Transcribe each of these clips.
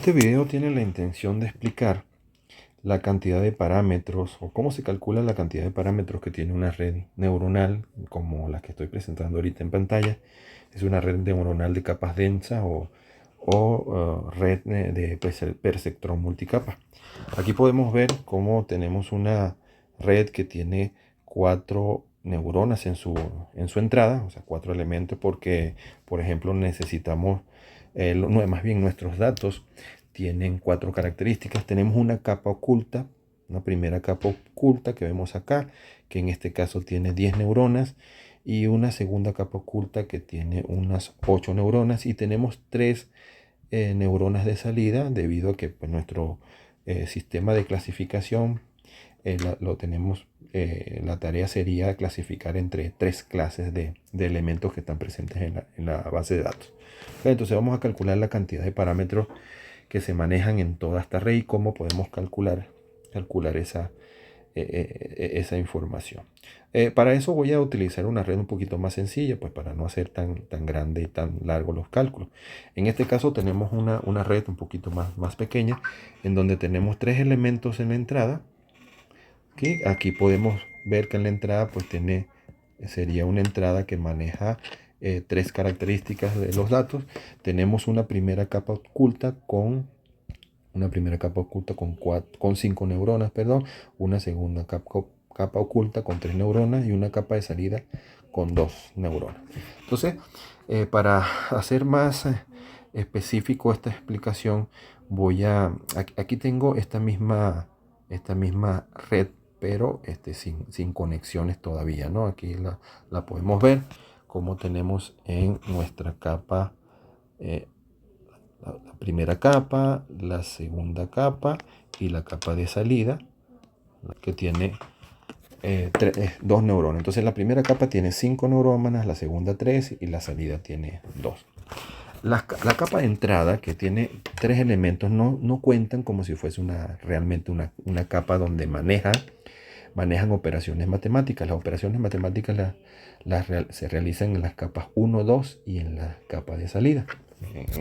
Este video tiene la intención de explicar la cantidad de parámetros o cómo se calcula la cantidad de parámetros que tiene una red neuronal como la que estoy presentando ahorita en pantalla. Es una red neuronal de capas densas o red de perceptrón multicapa. Aquí podemos ver cómo tenemos una red que tiene 4 neuronas en su entrada, o sea, 4 elementos, porque, por ejemplo, necesitamos, no, más bien nuestros datos tienen 4 características. Tenemos una capa oculta, una primera capa oculta que vemos acá, que en este caso tiene 10 neuronas, y una segunda capa oculta que tiene unas 8 neuronas, y tenemos 3 neuronas de salida debido a que pues, nuestro sistema de clasificación lo tenemos, la tarea sería clasificar entre 3 clases de elementos que están presentes en la base de datos. Entonces vamos a calcular la cantidad de parámetros que se manejan en toda esta red y cómo podemos calcular esa información. Para eso voy a utilizar una red un poquito más sencilla, pues para no hacer tan grande y tan largo los cálculos. En este caso tenemos una red un poquito más pequeña, en donde tenemos 3 elementos en la entrada. Aquí podemos ver que en la entrada pues sería una entrada que maneja 3 características de los datos. Tenemos una primera capa oculta con 5 neuronas, perdón, una segunda capa oculta con 3 neuronas y una capa de salida con 2 neuronas. Entonces, para hacer más específico esta explicación, aquí tengo esta misma red, pero sin conexiones todavía, ¿no? Aquí la podemos ver como tenemos en nuestra capa, la primera capa, la segunda capa y la capa de salida, que tiene 2 neuronas. Entonces la primera capa tiene 5 neuronas, la segunda 3 y la salida tiene 2. La capa de entrada, que tiene 3 elementos, no cuentan como si fuese realmente una capa donde manejan operaciones matemáticas. Las operaciones matemáticas se realizan en las capas 1, 2 y en la capa de salida,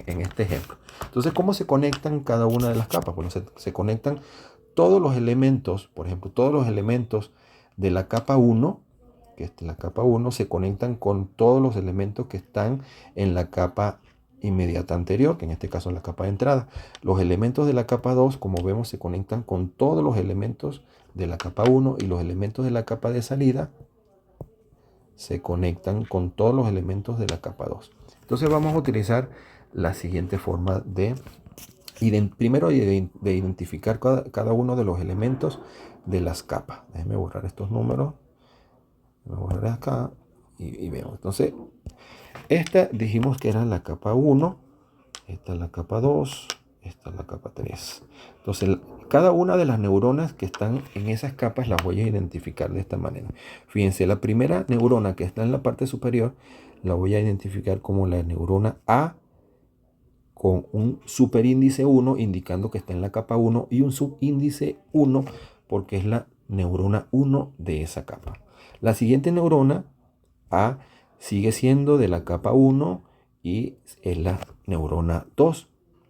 en este ejemplo. Entonces, ¿cómo se conectan cada una de las capas? Bueno, se conectan todos los elementos, por ejemplo, todos los elementos de la capa 1, que es la capa 1, se conectan con todos los elementos que están en la capa inmediata anterior, que en este caso es la capa de entrada. Los elementos de la capa 2, como vemos, se conectan con todos los elementos de la capa 1 y los elementos de la capa de salida se conectan con todos los elementos de la capa 2. Entonces vamos a utilizar la siguiente forma primero de identificar cada uno de los elementos de las capas. Déjenme borrar estos números. Voy a borrar acá y vemos. Entonces, esta dijimos que era la capa 1, esta es la capa 2, esta es la capa 3. Entonces, cada una de las neuronas que están en esas capas las voy a identificar de esta manera. Fíjense, la primera neurona que está en la parte superior la voy a identificar como la neurona A, con un superíndice 1 indicando que está en la capa 1 y un subíndice 1 porque es la neurona 1 de esa capa. La siguiente neurona A sigue siendo de la capa 1 y es la neurona 2,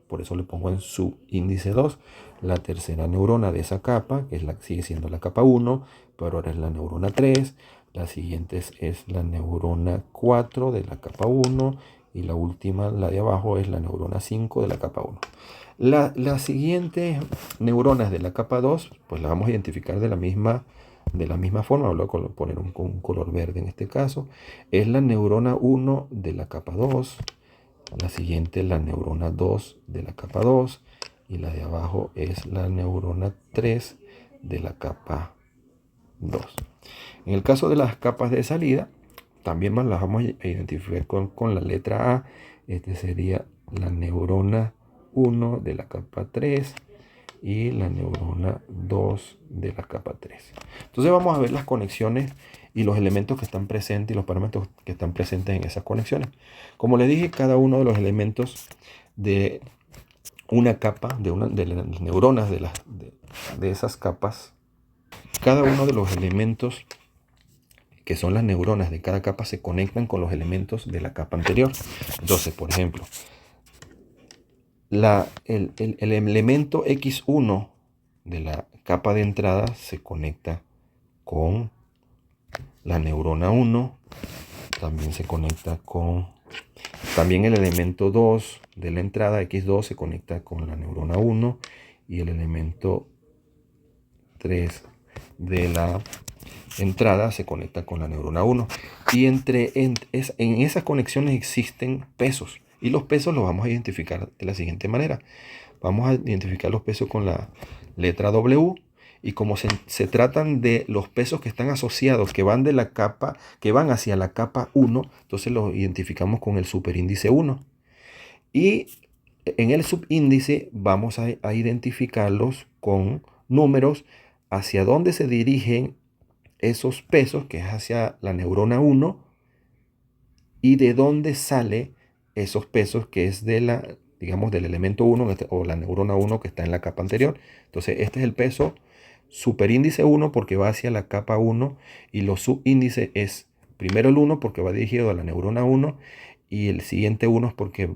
por eso le pongo en subíndice 2. La tercera neurona de esa capa, que sigue siendo la capa 1, pero ahora es la neurona 3. La siguiente es la neurona 4 de la capa 1 y la última, la de abajo, es la neurona 5 de la capa 1. Las siguientes neuronas de la capa 2, pues las vamos a identificar de la misma forma. Voy a poner un color verde en este caso. Es la neurona 1 de la capa 2. La siguiente, la neurona 2 de la capa 2. Y la de abajo es la neurona 3 de la capa 2. En el caso de las capas de salida, también las vamos a identificar con la letra A. Este sería la neurona 1 de la capa 3 y la neurona 2 de la capa 3. Entonces vamos a ver las conexiones y los elementos que están presentes y los parámetros que están presentes en esas conexiones. Como les dije, cada uno de los elementos de una capa, de las neuronas de esas capas, cada uno de los elementos que son las neuronas de cada capa se conectan con los elementos de la capa anterior. Entonces, por ejemplo, el elemento X1 de la capa de entrada se conecta con la neurona 1, también se conecta con, también el elemento 2 de la entrada X2 se conecta con la neurona 1 y el elemento 3 de la entrada se conecta con la neurona 1. Y en esas conexiones existen pesos. Y los pesos los vamos a identificar de la siguiente manera. Vamos a identificar los pesos con la letra W. Y como se tratan de los pesos que están asociados, que van de la capa, que van hacia la capa 1, entonces los identificamos con el superíndice 1. Y en el subíndice vamos a identificarlos con números hacia dónde se dirigen esos pesos, que es hacia la neurona 1, y de dónde sale esos pesos, que es de la, digamos, del elemento 1 o la neurona 1 que está en la capa anterior. Entonces este es el peso superíndice 1 porque va hacia la capa 1, y los subíndices es primero el 1 porque va dirigido a la neurona 1 y el siguiente 1 es porque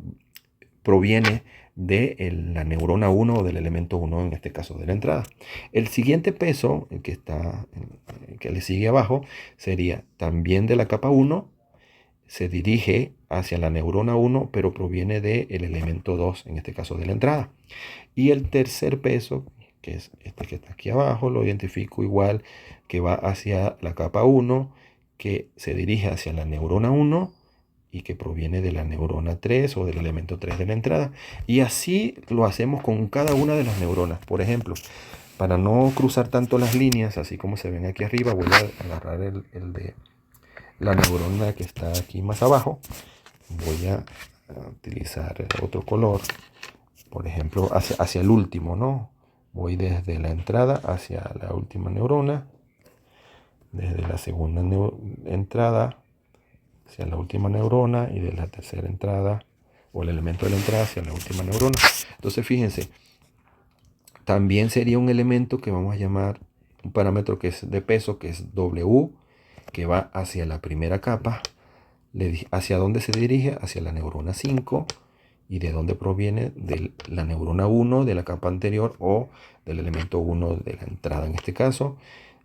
proviene de la neurona 1 o del elemento 1, en este caso de la entrada. El siguiente peso, el que le sigue abajo, sería también de la capa 1, se dirige hacia la neurona 1, pero proviene del elemento 2, en este caso de la entrada. Y el tercer peso, que es este que está aquí abajo, lo identifico igual, que va hacia la capa 1, que se dirige hacia la neurona 1 y que proviene de la neurona 3 o del elemento 3 de la entrada. Y así lo hacemos con cada una de las neuronas. Por ejemplo, para no cruzar tanto las líneas, así como se ven aquí arriba, voy a agarrar el de la neurona que está aquí más abajo. Voy a utilizar otro color, por ejemplo, hacia el último, ¿no? Voy desde la entrada hacia la última neurona, desde la segunda entrada hacia la última neurona, y de la tercera entrada o el elemento de la entrada hacia la última neurona. Entonces fíjense, también sería un elemento que vamos a llamar un parámetro que es de peso, que es W, que va hacia la primera capa. ¿Hacia dónde se dirige? Hacia la neurona 5. ¿Y de dónde proviene? De la neurona 1 de la capa anterior o del elemento 1 de la entrada en este caso.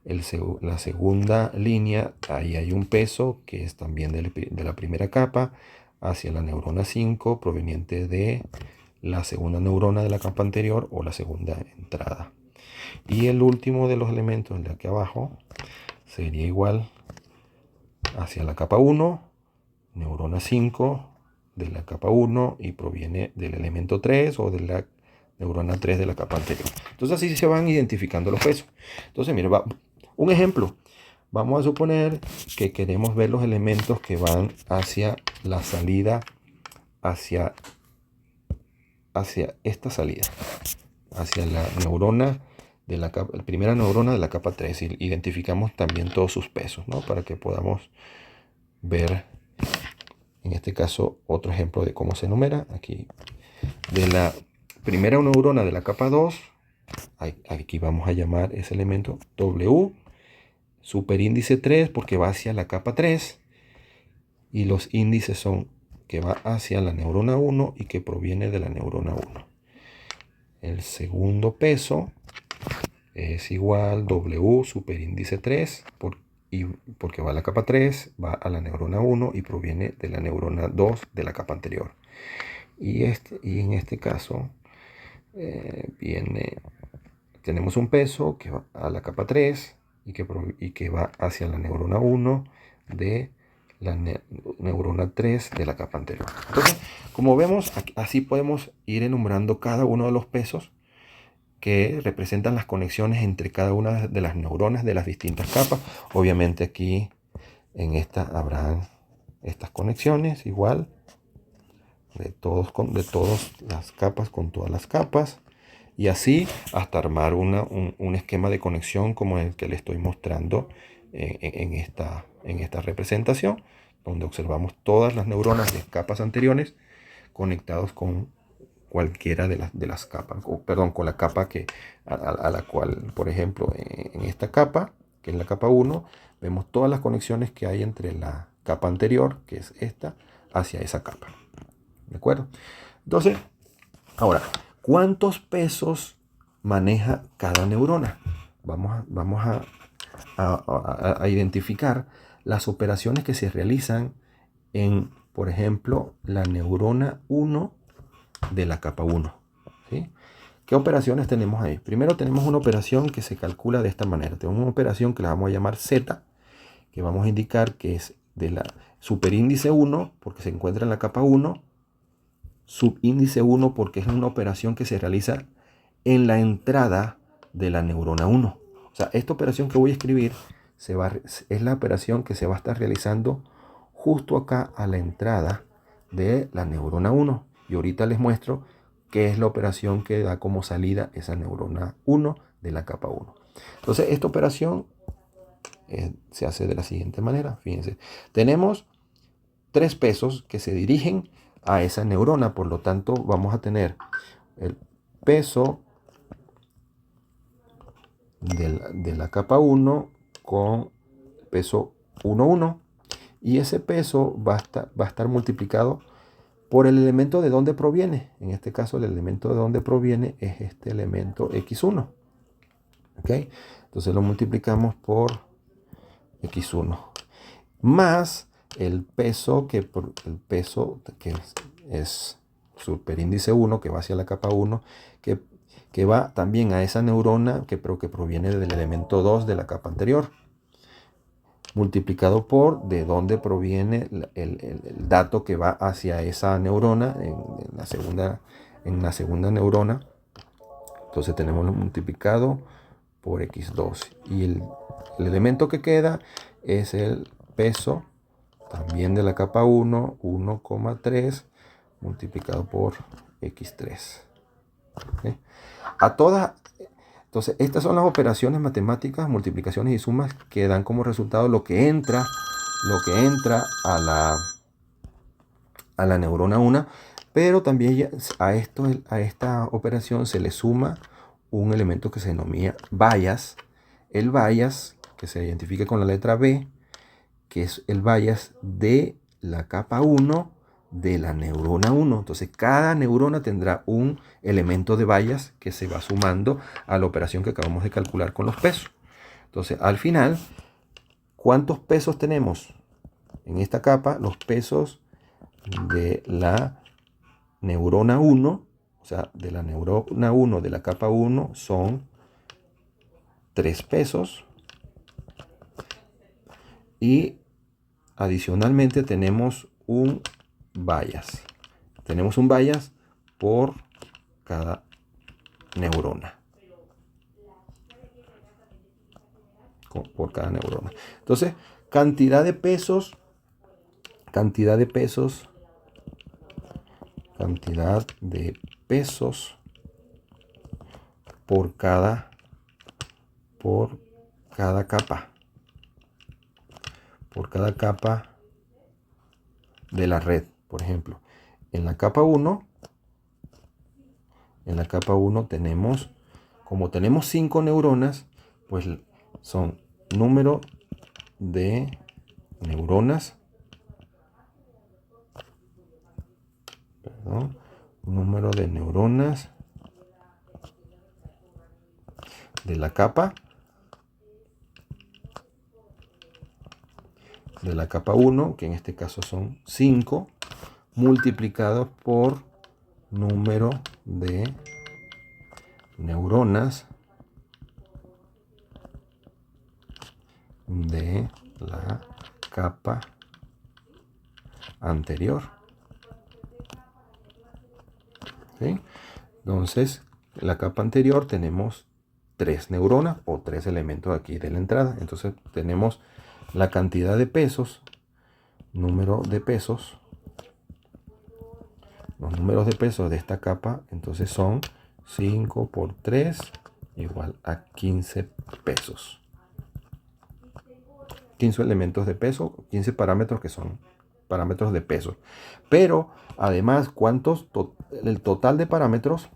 La segunda línea, ahí hay un peso que es también de la primera capa hacia la neurona 5 proveniente de la segunda neurona de la capa anterior o la segunda entrada. Y el último de los elementos, el de aquí abajo, sería igual hacia la capa 1, neurona 5 de la capa 1 y proviene del elemento 3 o de la neurona 3 de la capa anterior. Entonces así se van identificando los pesos. Entonces, mire, un ejemplo. Vamos a suponer que queremos ver los elementos que van hacia la salida, hacia esta salida, hacia la neurona de la primera neurona de la capa 3. Y identificamos también todos sus pesos, ¿no? Para que podamos ver, en este caso, otro ejemplo de cómo se enumera. Aquí, de la primera neurona de la capa 2, aquí vamos a llamar ese elemento W, superíndice 3 porque va hacia la capa 3, y los índices son que va hacia la neurona 1 y que proviene de la neurona 1. El segundo peso es igual W superíndice 3 porque va a la capa 3, va a la neurona 1 y proviene de la neurona 2 de la capa anterior. Y en este caso tenemos un peso que va a la capa 3 y que va hacia la neurona 1 de la neurona 3 de la capa anterior. Entonces, como vemos, así podemos ir enumerando cada uno de los pesos que representan las conexiones entre cada una de las neuronas de las distintas capas. Obviamente aquí en esta habrán estas conexiones igual de todas las capas con todas las capas, y así hasta armar un esquema de conexión como el que le estoy mostrando en esta representación, donde observamos todas las neuronas de capas anteriores conectados con cualquiera de las capas, perdón, con la capa a la cual, por ejemplo, en esta capa, que es la capa 1, vemos todas las conexiones que hay entre la capa anterior, que es esta, hacia esa capa. ¿De acuerdo? Entonces, Ahora, ¿cuántos pesos maneja cada neurona? Vamos a identificar las operaciones que se realizan en, por ejemplo, la neurona 1 de la capa 1. ¿Sí? ¿Qué operaciones tenemos ahí? Primero tenemos una operación que se calcula de esta manera. Tenemos una operación que la vamos a llamar Z, que vamos a indicar que es de la superíndice 1, porque se encuentra en la capa 1, subíndice 1, porque es una operación que se realiza en la entrada de la neurona 1. O sea, esta operación que voy a escribir es la operación que se va a estar realizando justo acá a la entrada de la neurona 1. Y ahorita les muestro qué es la operación que da como salida esa neurona 1 de la capa 1. Entonces, esta operación se hace de la siguiente manera. Fíjense, tenemos 3 pesos que se dirigen a esa neurona. Por lo tanto, vamos a tener el peso de la capa 1 con peso 1, 1. Y ese peso va a estar multiplicado por el elemento de donde proviene. En este caso, el elemento de donde proviene es este elemento x1. ¿Ok? Entonces lo multiplicamos por x1. Más el peso que es superíndice 1, que va hacia la capa 1, que va también a esa neurona, pero que proviene del elemento 2 de la capa anterior, multiplicado por de dónde proviene el dato que va hacia esa neurona en la segunda neurona. Entonces tenemos lo multiplicado por x2. Y el elemento que queda es el peso también de la capa 1, 1,3 multiplicado por x3. ¿Okay? Entonces, estas son las operaciones matemáticas, multiplicaciones y sumas que dan como resultado lo que entra a la neurona 1, pero también a esta operación se le suma un elemento que se denomina bias. El bias, que se identifica con la letra B, que es el bias de la capa 1 de la neurona 1. Entonces cada neurona tendrá un elemento de bias que se va sumando a la operación que acabamos de calcular con los pesos. Entonces al final, ¿cuántos pesos tenemos en esta capa? Los pesos de la neurona 1, o sea, de la neurona 1 de la capa 1 son 3 pesos. Y adicionalmente tenemos un bias. Tenemos un bias por cada neurona. Por cada neurona. Entonces, cantidad de pesos por cada capa. Por cada capa de la red. Por ejemplo, en la capa 1 tenemos, como tenemos 5 neuronas, pues son número de neuronas, número de neuronas de la capa 1, que en este caso son 5, multiplicados por número de neuronas de la capa anterior. ¿Sí? Entonces, en la capa anterior tenemos 3 neuronas o 3 elementos aquí de la entrada. Entonces tenemos la cantidad de pesos, número de pesos, los números de pesos de esta capa, entonces son 5 por 3 igual a 15 pesos. 15 elementos de peso, 15 parámetros que son parámetros de peso. Pero además, el total de parámetros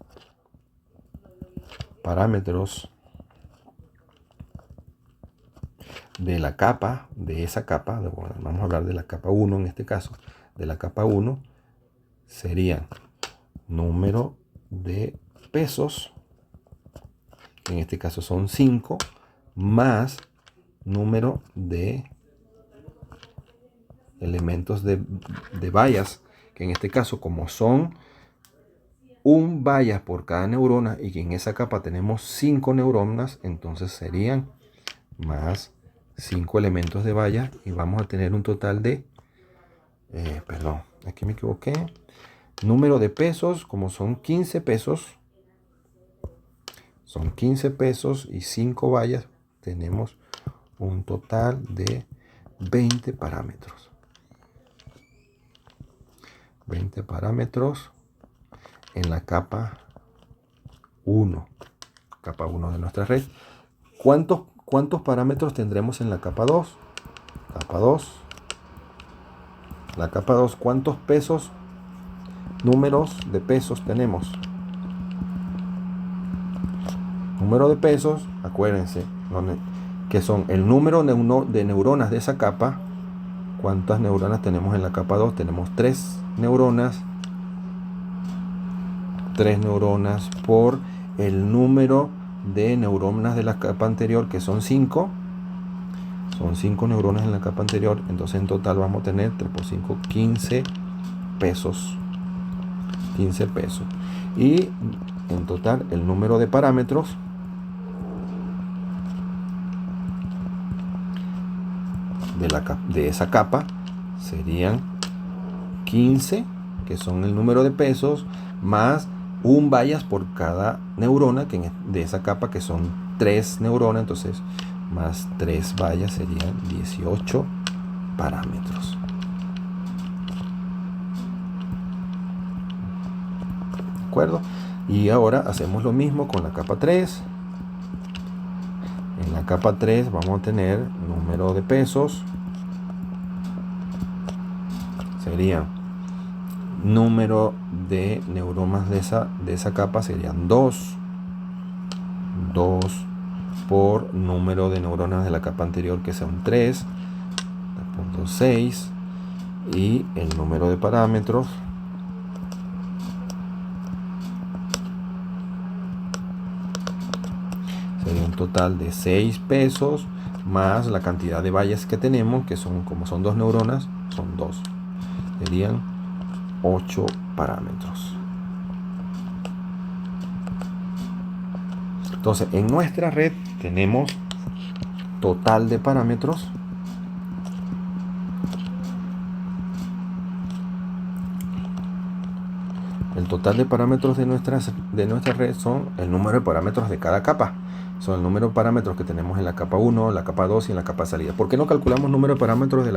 de la capa, de esa capa, bueno, vamos a hablar de la capa 1 en este caso, de la capa 1 serían número de pesos, que en este caso son 5, más número de elementos de vallas, que en este caso, como son un vallas por cada neurona y que en esa capa tenemos 5 neuronas, entonces serían más 5 elementos de vallas y vamos a tener un total de, perdón, aquí me equivoqué, número de pesos, como son 15 pesos, y 5 vallas, tenemos un total de 20 parámetros. 20 parámetros en la capa 1, de nuestra red. ¿Cuántos parámetros tendremos en la capa 2? La capa 2, ¿cuántos pesos, números de pesos tenemos? Número de pesos, acuérdense, que son el número de neuronas de esa capa. ¿Cuántas neuronas tenemos en la capa 2? Tenemos 3 neuronas. 3 neuronas por el número de neuronas de la capa anterior, que son 5. Son 5 neuronas en la capa anterior. Entonces en total vamos a tener 3 por 5, 15 pesos. 15 pesos. Y en total el número de parámetros de esa capa serían 15, que son el número de pesos, más un vallas por cada neurona de esa capa, que son 3 neuronas, entonces más 3 vallas serían 18 parámetros. ¿De acuerdo? Y ahora hacemos lo mismo con la capa 3. En la capa 3 vamos a tener número de pesos, sería número de neuronas de esa capa serían 2 por número de neuronas de la capa anterior, que son 3, por 2, 6, y el número de parámetros sería un total de 6 pesos más la cantidad de vallas que tenemos, que son, como son 2 neuronas, son 2, serían 8 parámetros. Entonces en nuestra red tenemos total de parámetros el total de parámetros de nuestra red son el número de parámetros de cada capa. Son el número de parámetros que tenemos en la capa 1, la capa 2 y en la capa de salida. ¿Por qué no calculamos número de parámetros de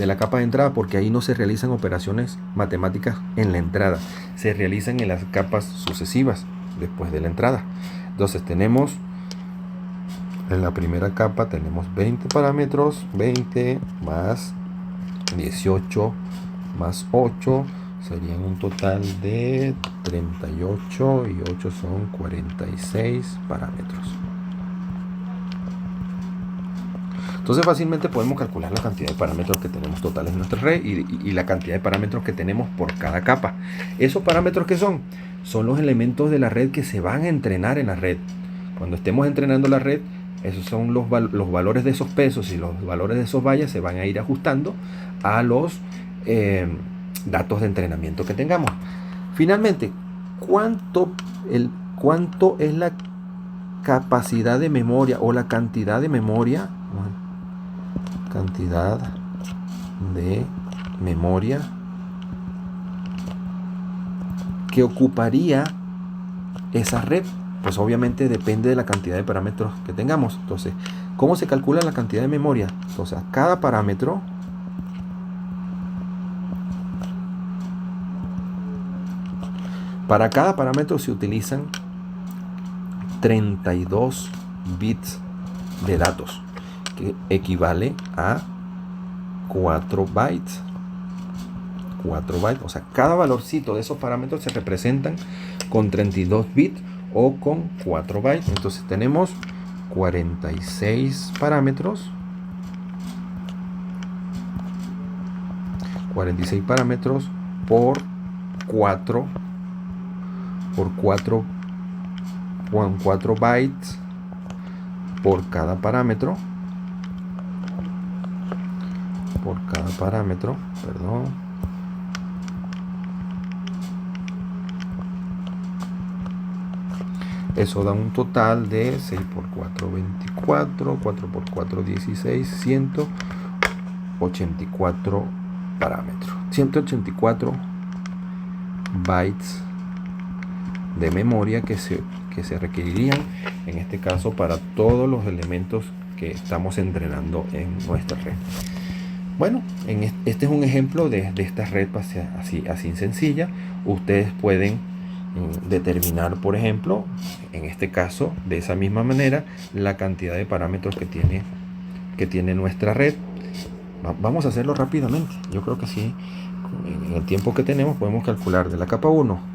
la capa de entrada? Porque ahí no se realizan operaciones matemáticas en la entrada. Se realizan en las capas sucesivas después de la entrada. Entonces tenemos, en la primera capa tenemos 20 parámetros. 20 más 18 más 8 serían un total de 38, y 8 son 46 parámetros. Entonces fácilmente podemos calcular la cantidad de parámetros que tenemos totales en nuestra red y la cantidad de parámetros que tenemos por cada capa. ¿Esos parámetros qué son? Son los elementos de la red que se van a entrenar en la red. Cuando estemos entrenando la red, esos son los valores de esos pesos y los valores de esos vallas se van a ir ajustando a los datos de entrenamiento que tengamos. Finalmente, ¿cuánto es la capacidad de memoria o la cantidad de memoria? Cantidad de memoria que ocuparía esa red. Pues obviamente depende de la cantidad de parámetros que tengamos. Entonces, ¿cómo se calcula la cantidad de memoria? Entonces, cada parámetro para cada parámetro se utilizan 32 bits de datos, que equivale a 4 bytes. 4 bytes, o sea, cada valorcito de esos parámetros se representan con 32 bits o con 4 bytes. Entonces tenemos 46 parámetros. 46 parámetros por 4 por 4 bytes por cada parámetro. Perdón. Eso da un total de 6 por 4, 24, 4 por 4, 16, 184 parámetros. 184 bytes de memoria que se requerirían en este caso para todos los elementos que estamos entrenando en nuestra red. Bueno, este es un ejemplo de esta red así sencilla. Ustedes pueden determinar, por ejemplo, en este caso, de esa misma manera, la cantidad de parámetros que tiene nuestra red. Vamos a hacerlo rápidamente. Yo creo que sí, en el tiempo que tenemos podemos calcular de la capa 1.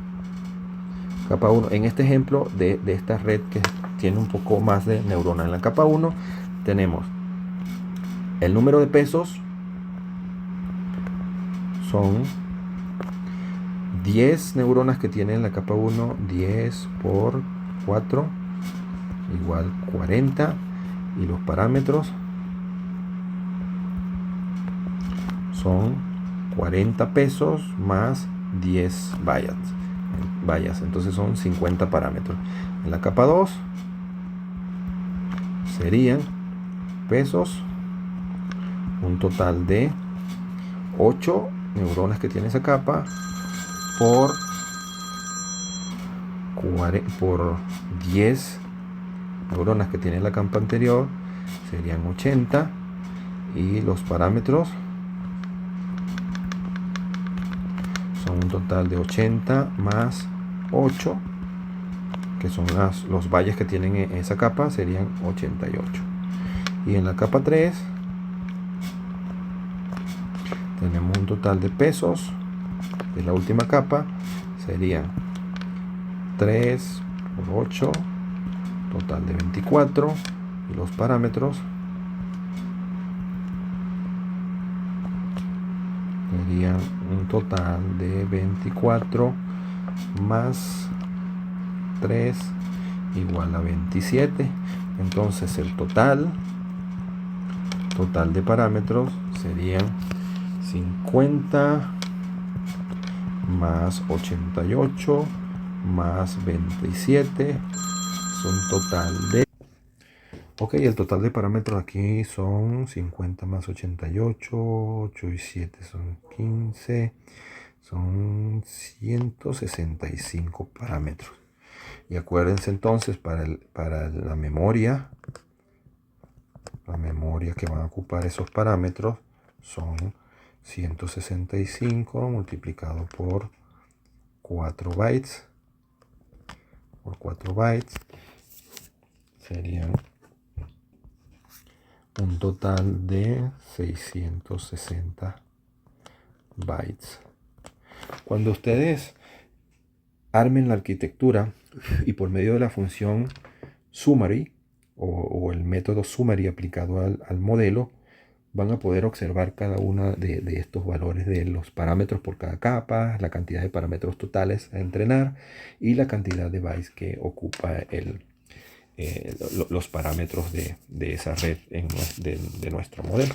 En este ejemplo de esta red que tiene un poco más de neuronas. En la capa 1 tenemos el número de pesos, son 10 neuronas que tiene en la capa 1, 10 por 4 igual 40, y los parámetros son 40 pesos más 10 vallas, entonces son 50 parámetros. En la capa 2 serían pesos, un total de 8 neuronas que tiene esa capa por 10 neuronas que tiene la capa anterior, serían 80, y los parámetros son un total de 80 más 8, que son los valles que tienen en esa capa, serían 88. Y en la capa 3 tenemos un total de pesos de la última capa, serían 3 por 8, total de 24, y los parámetros serían un total de 24 más 3 igual a 27. Entonces el total de parámetros serían 50 más 88 más 27, es un total de... Ok, el total de parámetros aquí son 50 más 88, 8 y 7 son 15, son 165 parámetros. Y acuérdense entonces, para la memoria que van a ocupar esos parámetros son 165 multiplicado por 4 bytes, serían un total de 660 bytes. Cuando ustedes armen la arquitectura y por medio de la función summary o el método summary aplicado al modelo, van a poder observar cada uno de estos valores de los parámetros por cada capa, la cantidad de parámetros totales a entrenar y la cantidad de bytes que ocupa los parámetros de esa red de nuestro modelo.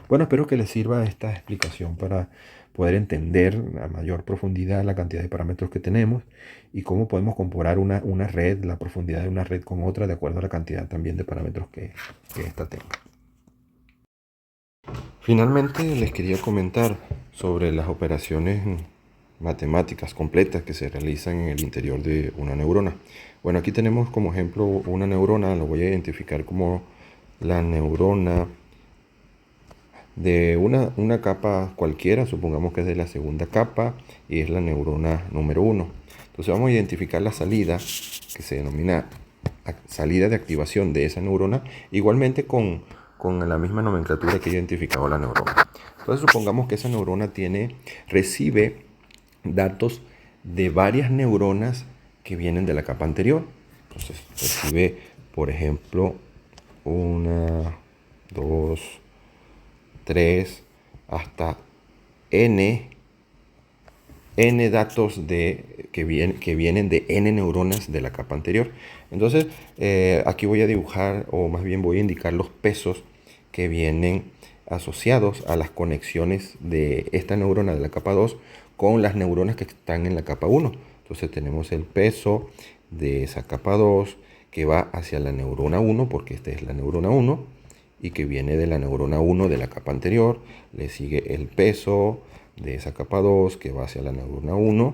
Bueno, espero que les sirva esta explicación para poder entender a mayor profundidad la cantidad de parámetros que tenemos y cómo podemos comparar una red, la profundidad de una red con otra de acuerdo a la cantidad también de parámetros que ésta tenga. Finalmente les quería comentar sobre las operaciones matemáticas completas que se realizan en el interior de una neurona. Bueno, aquí tenemos como ejemplo una neurona, lo voy a identificar como la neurona de una capa cualquiera, supongamos que es de la segunda capa y es la neurona número 1. Entonces vamos a identificar la salida, que se denomina salida de activación de esa neurona, igualmente con la misma nomenclatura que he identificado la neurona. Entonces supongamos que esa neurona recibe datos de varias neuronas que vienen de la capa anterior. Entonces recibe, por ejemplo, 1, 2, 3, hasta n n datos que vienen de n neuronas de la capa anterior. Entonces, aquí voy a dibujar, o más bien voy a indicar los pesos que vienen asociados a las conexiones de esta neurona de la capa 2 con las neuronas que están en la capa 1. Entonces tenemos el peso de esa capa 2 que va hacia la neurona 1, porque esta es la neurona 1, y que viene de la neurona 1 de la capa anterior. Le sigue el peso de esa capa 2 que va hacia la neurona 1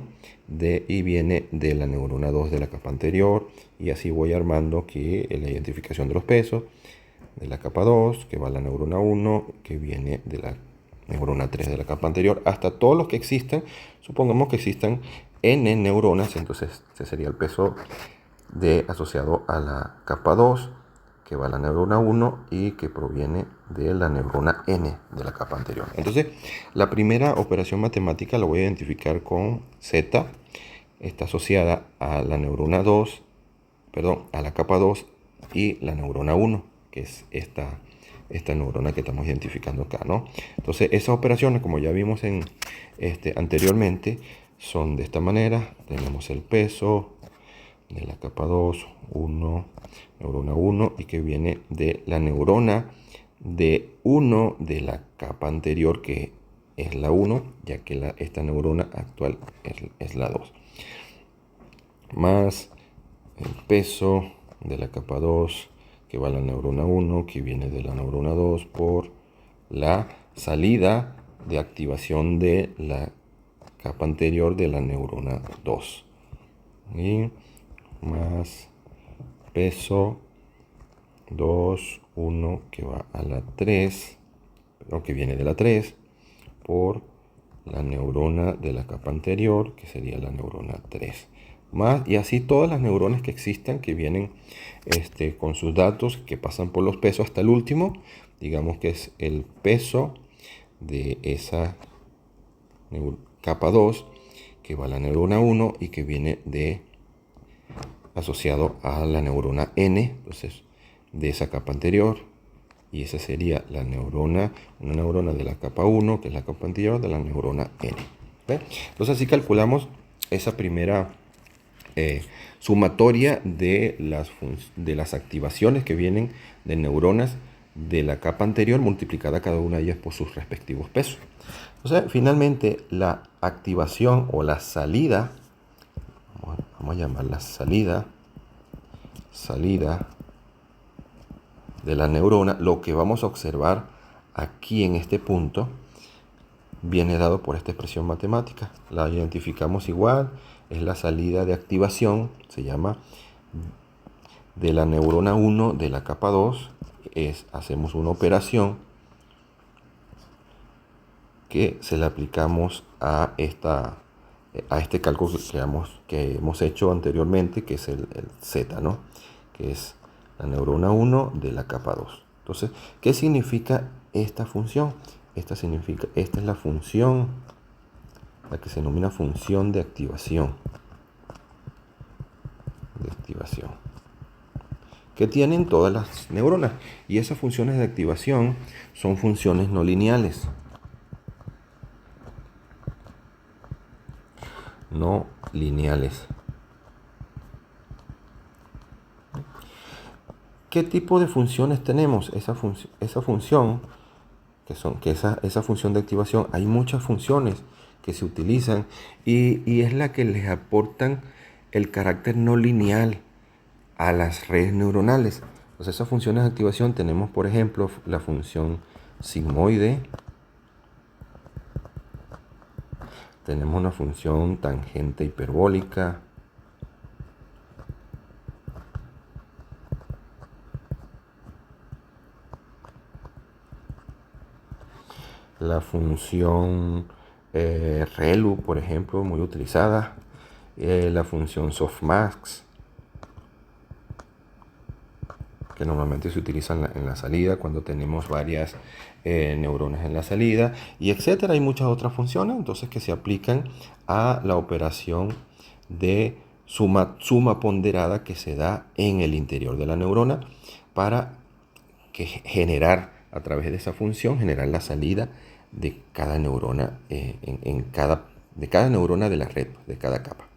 y viene de la neurona 2 de la capa anterior, y así voy armando aquí la identificación de los pesos de la capa 2 que va a la neurona 1 que viene de la neurona 3 de la capa anterior, hasta todos los que existan. Supongamos que existan n neuronas, entonces ese sería el peso asociado a la capa 2 que va a la neurona 1 y que proviene de la neurona n de la capa anterior. Entonces, la primera operación matemática la voy a identificar con z. Está asociada a la neurona 2, perdón, a la capa 2 y la neurona 1, que es esta neurona que estamos identificando acá, ¿no? Entonces, esas operaciones, como ya vimos anteriormente, son de esta manera. Tenemos el peso de la capa 2, 1, neurona 1, y que viene de la neurona de 1 de la capa anterior, que es la 1, ya que esta neurona actual es la 2. Más el peso de la capa 2 que va a la neurona 1, que viene de la neurona 2, por la salida de activación de la capa anterior de la neurona 2. Y más peso 2, 1 que va a la 3, pero que viene de la 3, por la neurona de la capa anterior, que sería la neurona 3. Más, y así todas las neuronas que existan, que vienen con sus datos, que pasan por los pesos hasta el último. Digamos que es el peso de esa capa 2 que va a la neurona 1 y que viene asociado a la neurona n, entonces de esa capa anterior, y esa sería una neurona de la capa 1, que es la capa anterior de la neurona n. ¿Ve? Entonces así calculamos esa primera sumatoria de las activaciones que vienen de neuronas de la capa anterior, multiplicada cada una de ellas por sus respectivos pesos. Entonces, finalmente, la activación o la salida, vamos a llamarla salida de la neurona, lo que vamos a observar aquí en este punto viene dado por esta expresión matemática. La identificamos igual, es la salida de activación, se llama de la neurona 1 de la capa 2. Hacemos una operación que se le aplicamos a este cálculo que hemos hecho anteriormente, que es el Z, ¿no? Que es la neurona 1 de la capa 2. Entonces, ¿qué significa esta función? Esta es la función, la que se denomina función de activación. Que tienen todas las neuronas. Y esas funciones de activación son funciones no lineales. No lineales. ¿Qué tipo de funciones tenemos? Esa función, esa función de activación, hay muchas funciones que se utilizan y es la que les aportan el carácter no lineal a las redes neuronales. Entonces, esas funciones de activación tenemos, por ejemplo, la función sigmoide, tenemos una función tangente hiperbólica, la función ReLU, por ejemplo, muy utilizada, la función softmax, que normalmente se utiliza en la salida cuando tenemos varias neuronas en la salida, y etcétera. Hay muchas otras funciones entonces que se aplican a la operación de suma ponderada que se da en el interior de la neurona para generar, a través de esa función, generar la salida de cada neurona en cada de cada neurona de la red, de cada capa.